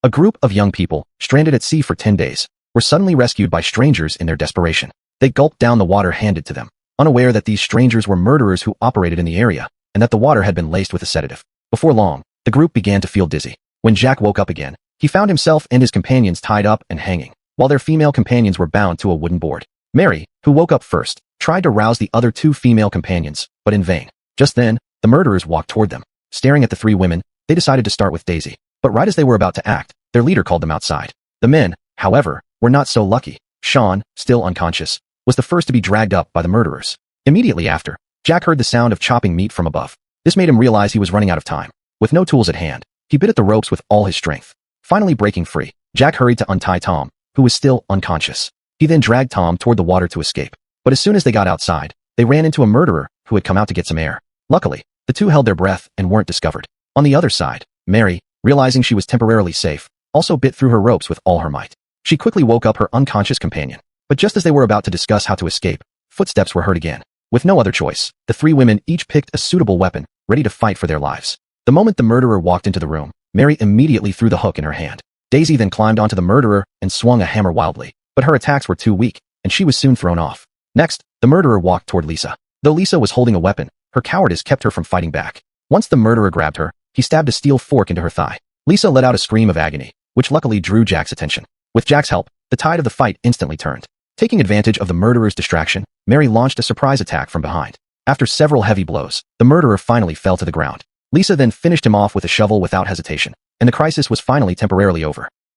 A group of young people, stranded at sea for 10 days, were suddenly rescued by strangers in their desperation. They gulped down the water handed to them, unaware that these strangers were murderers who operated in the area, and that the water had been laced with a sedative. Before long, the group began to feel dizzy. When Jack woke up again, he found himself and his companions tied up and hanging, while their female companions were bound to a wooden board. Mary, who woke up first, tried to rouse the other two female companions, but in vain. Just then, the murderers walked toward them. Staring at the three women, they decided to start with Daisy. But right as they were about to act, their leader called them outside. The men, however, were not so lucky. Sean, still unconscious, was the first to be dragged up by the murderers. Immediately after, Jack heard the sound of chopping meat from above. This made him realize he was running out of time. With no tools at hand, he bit at the ropes with all his strength. Finally breaking free, Jack hurried to untie Tom, who was still unconscious. He then dragged Tom toward the water to escape. But as soon as they got outside, they ran into a murderer who had come out to get some air. Luckily, the two held their breath and weren't discovered. On the other side, Mary, realizing she was temporarily safe, also bit through her ropes with all her might. She quickly woke up her unconscious companion. But just as they were about to discuss how to escape, footsteps were heard again. With no other choice, the three women each picked a suitable weapon, ready to fight for their lives. The moment the murderer walked into the room, Mary immediately threw the hook in her hand. Daisy then climbed onto the murderer and swung a hammer wildly, but her attacks were too weak, and she was soon thrown off. Next, the murderer walked toward Lisa. Though Lisa was holding a weapon, her cowardice kept her from fighting back. Once the murderer grabbed her, he stabbed a steel fork into her thigh. Lisa let out a scream of agony, which luckily drew Jack's attention. With Jack's help, the tide of the fight instantly turned. Taking advantage of the murderer's distraction, Mary launched a surprise attack from behind. After several heavy blows, the murderer finally fell to the ground. Lisa then finished him off with a shovel without hesitation, and the crisis was finally temporarily over.